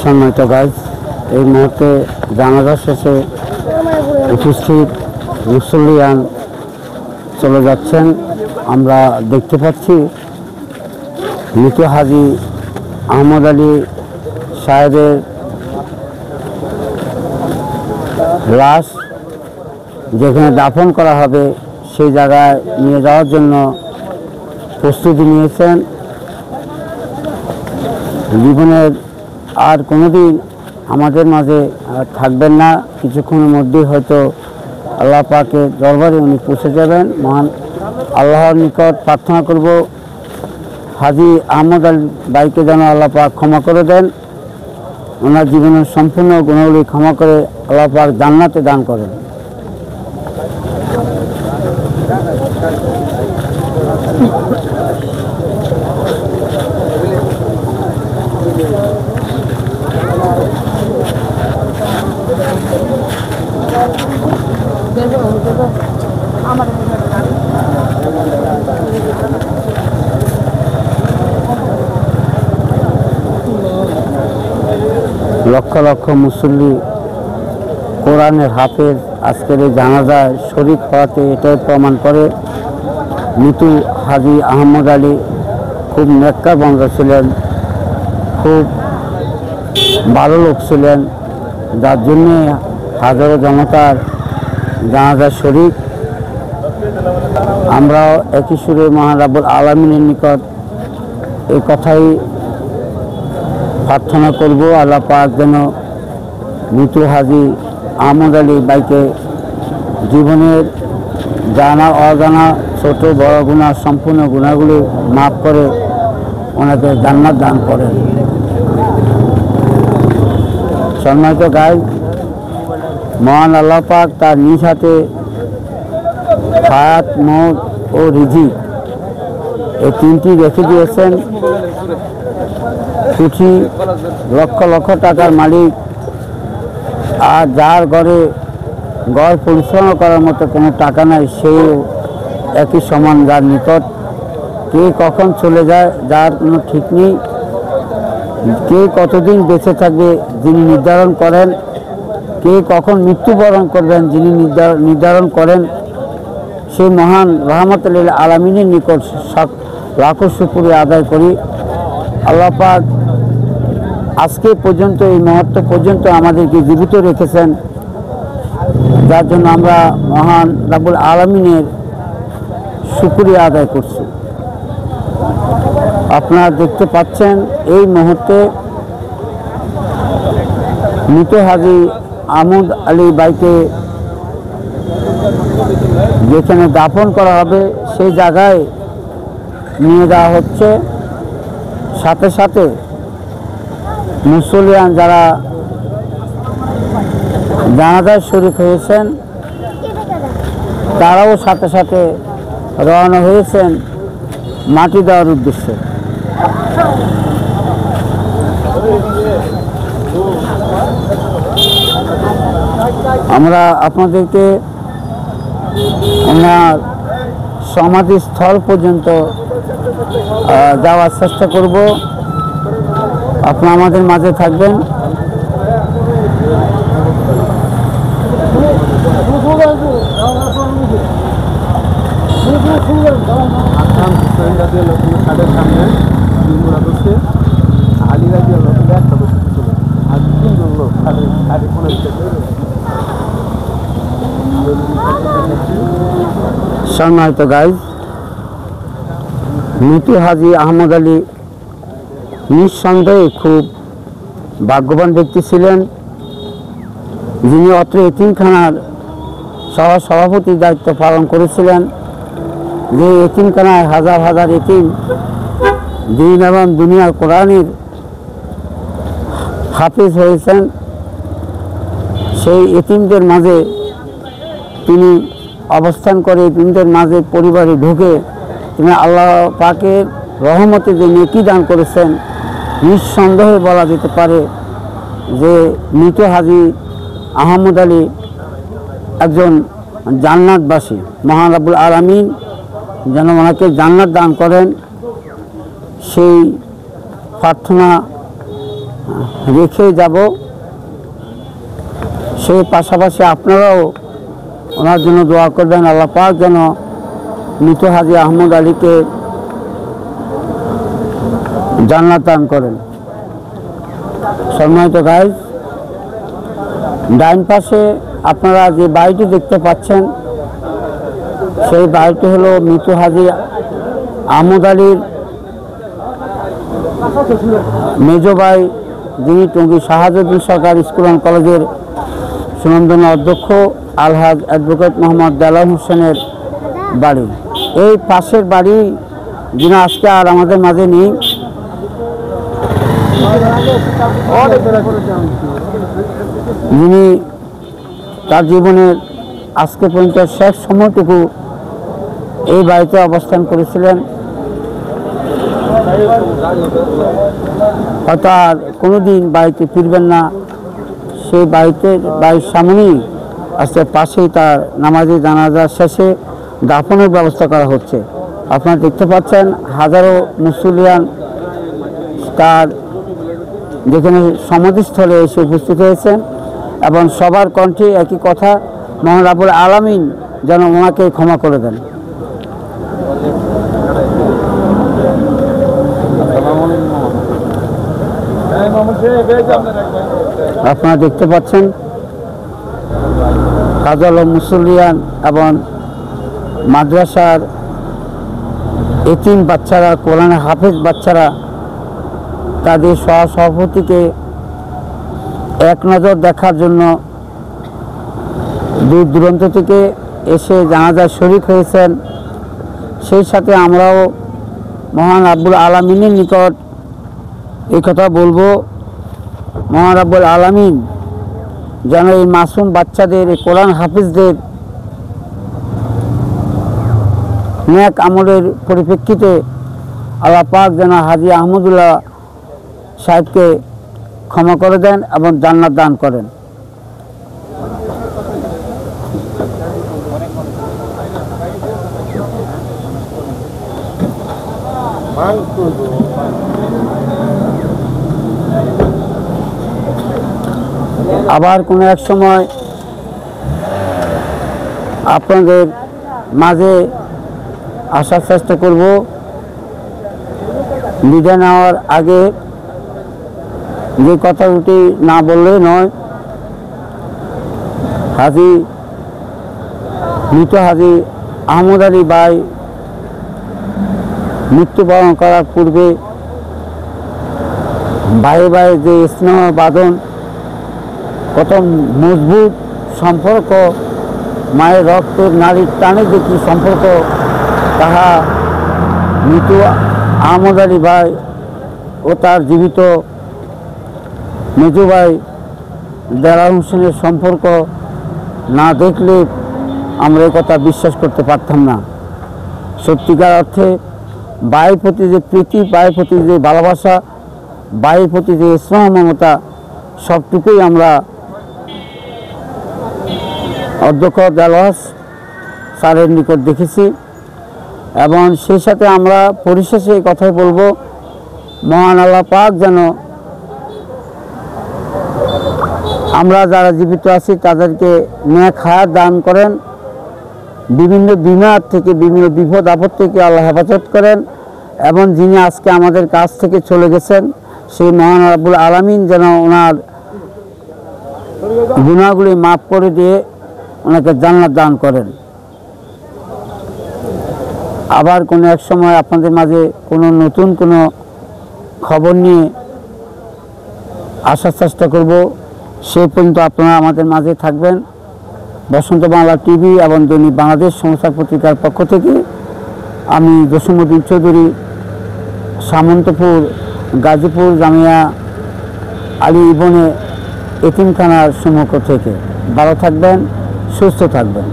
সম্মানিত গাইজ, এই মুহূর্তে জানাজা শেষে উপস্থিত মুসল্লিয়ান চলে যাচ্ছেন। আমরা দেখতে পাচ্ছি মৃত হাজী আহমদ আলী সাহেবের লাশ যেখানে দাফন করা হবে সেই জায়গায় নিয়ে যাওয়ার জন্য প্রস্তুতি নিয়েছেন। জীবনের আর কোনোদিন আমাদের মাঝে থাকবেন না, কিছুক্ষণের মধ্যেই হয়তো আল্লাহ পাকের দরবারে উনি পৌঁছে যাবেন। মহান আল্লাহর নিকট প্রার্থনা করব হাজী আহমদ আলী ভাইকে যেন আল্লাহ পাক ক্ষমা করে দেন, ওনার জীবনের সম্পূর্ণ গুণাবলী ক্ষমা করে আল্লাহ পাক জান্নাতে দান করেন। লক্ষ লক্ষ মুসল্লি কোরআনের হাফেজ আজকের এই জানাজায় শরীক হওয়াতে এটাই প্রমাণ করে মৃত হাজী আহমদ আলী খুব নেককার বান্দা ছিলেন, খুব ভালো লোক ছিলেন, যার জন্যে হাজারো জনতার জানাজার শরীক। আমরাও একই সুরে মহান রাব্বুল আলামিনের নিকট এই কথাই প্রার্থনা করব, আল্লাহ পাক যেন মৃত হাজী আহমদ আলী ভাইকে জীবনের জানা অজানা ছোট বড় গুণা সম্পূর্ণ গুণাগুলি মাফ করে ওনাকে জান্নাত দান করেন। সম্মানিত গাই, মহান আল্লাহ পাক তার নিজ হাতে হায়াত, মওত ও রিজিক এই তিনটি রেখে দিয়েছেন। কোটি লক্ষ লক্ষ টাকার মালিক আর যার ঘরে ঘর পরিচালনা করার মতো কোনো টাকা নাই, সেও একই সমান, যার নিকট কে কখন চলে যায় যার কোনো ঠিক নেই, কে কতদিন বেঁচে থাকবে যিনি নির্ধারণ করেন, কে কখন মৃত্যুবরণ করবেন যিনি নির্ধারণ করেন, সেই মহান রহমতুল আলামিনের নিকট লাখো শুকরিয়া আদায় করি। আল্লাহ পাক আজকে পর্যন্ত এই মুহূর্ত পর্যন্ত আমাদেরকে জীবিত রেখেছেন, যার জন্য আমরা মহান রাব্বুল আলামিনের শুকরিয়া আদায় করছি। আপনারা দেখতে পাচ্ছেন এই মুহূর্তে মৃত হাজী আহমদ আলী ভাইকে যেখানে দাফন করা হবে সেই জায়গায় নিয়ে যাওয়া হচ্ছে। সাথে সাথে মুসলিয়ান যারা জানাজায় শরীক হয়েছেন তারাও সাথে সাথে রওনা হয়েছেন মাটি দেওয়ার উদ্দেশ্যে। আমরা আপনাদেরকে ওনার সমাধিস্থল পর্যন্ত যাওয়ার চেষ্টা করব, আপনারা আমাদের মাঝে থাকবেন। সম্মানিত গাইজ, মৃত হাজী আহমদ আলী নিঃসন্দেহে খুব ভাগ্যবান ব্যক্তি ছিলেন, যিনি অত্র এতিমখানার সভাপতির দায়িত্ব পালন করেছিলেন। যে এতিমখানায় হাজার হাজার এতিম দিন এবং দুনিয়ার কোরআনের হাফেজ হয়েছেন, সেই এতিমদের মাঝে তিনি অবস্থান করে এতিমদের মাঝে পরিবারে ঢুকে তিনি আল্লাহ পাকের রহমতে যে নেকি দান করেছেন, নিঃসন্দেহে বলা যেতে পারে যে মৃত হাজী আহমদ আলী একজন জান্নাতবাসী। মহান রাব্বুল আলামিন যেন ওনাকে জান্নাত দান করেন, সেই প্রার্থনা রেখে যাব। সেই পাশাপাশি আপনারাও ওনার জন্য দোয়া করবেন, আল্লাহ পাক যেন মৃত হাজী আহমদ আলীকে জান্নাত দান করেন। সম্মানিত গাইজ, ডাইন পাশে আপনারা যে বাড়িটি দেখতে পাচ্ছেন সেই বাড়িটি হলো মৃত হাজী আহমদ আলীর মেজ ভাই, যিনি টঙ্গী শাহাবুদ্দিন সরকার স্কুল অ্যান্ড কলেজের সুনামধন্য অধ্যক্ষ আলহাজ অ্যাডভোকেট মোহাম্মদ দেলাওয়ার হোসেনের বাড়ি। এই পাশের বাড়ি যিনি আজকে আর আমাদের মাঝে নেই, যিনি তার জীবনের আজকে পর্যন্ত শেষ সময়টুকু এই বাড়িতে অবস্থান করেছিলেন। হয়তো আর কোনোদিন বাড়িতে ফিরবেন না। সেই বাড়ির সামনেই আজকে পাশেই তার নামাজে জানাজা শেষে দাফনের ব্যবস্থা করা হচ্ছে। আপনারা দেখতে পাচ্ছেন হাজারো মুসলিয়ান তার যেখানে সমাধিস্থলে এসে উপস্থিত হয়েছেন এবং সবার কণ্ঠে একই কথা, মহান রাব্বুল আলামিন যেন ওনাকে ক্ষমা করে দেন। আপনারা দেখতে পাচ্ছেন হাজারো মুসলিয়ান এবং মাদ্রাসার এতিম বাচ্চারা, কোরআনে হাফেজ বাচ্চারা তাদের সহসভাপতিকে এক নজর দেখার জন্য দূর দূরান্ত থেকে এসে জানাজায় শরীক হয়েছেন। সেই সাথে আমরাও মহান রাব্বুল আলামিনের নিকট এই কথা বলবো, মহান রাব্বুল আলামিন যেন এই মাসুম বাচ্চাদের, এই কোরআন হাফিজদের নেক আমলের পরিপ্রেক্ষিতে আল্লাহ পাক যেন হাজী আহমদুল্লাহ সাহেবকে ক্ষমা করে দেন এবং জান্নাত দান করেন। আবার কোনো এক সময় আপনাদের মাঝে আসার চেষ্টা করব। বিদায় নেওয়ার আগে যে কথাটি না বললে নয়, মৃত হাজী আহমদ আলী ভাই মৃত্যুবরণ করার পূর্বে ভাই ভাই যে স্নেহ বাঁধন, কত মজবুত সম্পর্ক, মায়ের রক্তের নারীর টানে যে কী সম্পর্ক, তাহা মৃত আহমদ আলী ভাই ও তার জীবিত মেজো ভাই দেলাওয়ার হোসেনের সম্পর্ক না দেখলে আমরা এই কথা বিশ্বাস করতে পারতাম না। সত্যিকার অর্থে ভাইয়ের প্রতি যে প্রীতি, ভাইয়ের প্রতি যে ভালোবাসা, ভাইয়ের প্রতি যে স্নেহ মমতা, সবটুকুই আমরা অধ্যক্ষ দেলাওয়ার স্যারের নিকট দেখেছি। এবং সেই সাথে আমরা পরিশেষে এই কথাই বলবো, মহান আল্লাহ পাক যেন আমরা যারা জীবিত আছি তাদেরকে নেক হায়াত দান করেন, বিভিন্ন বিমার থেকে, বিভিন্ন বিপদ আপদ থেকে আল্লাহ হেফাজত করেন, এবং যিনি আজকে আমাদের কাছ থেকে চলে গেছেন সেই মহান রাব্বুল আলামিন যেন ওনার গুনাহগুলি মাফ করে দিয়ে ওনাকে জান্নাত দান করেন। আবার কোনো এক সময় আপনাদের মাঝে কোনো নতুন কোনো খবর নিয়ে আসার চেষ্টা করব। সে পর্যন্ত আপনারা আমাদের মাঝে থাকবেন। বসন্ত বাংলা টিভি এবং দৈনিক বাংলাদেশ সংস্থার পত্রিকার পক্ষ থেকে আমি জসিমউদ্দিন চৌধুরী, সামন্তপুর গাজীপুর জামিয়া আলী ইবনে এতিমখানার সম্মুখ থেকে। ভালো থাকবেন, সুস্থ থাকবেন।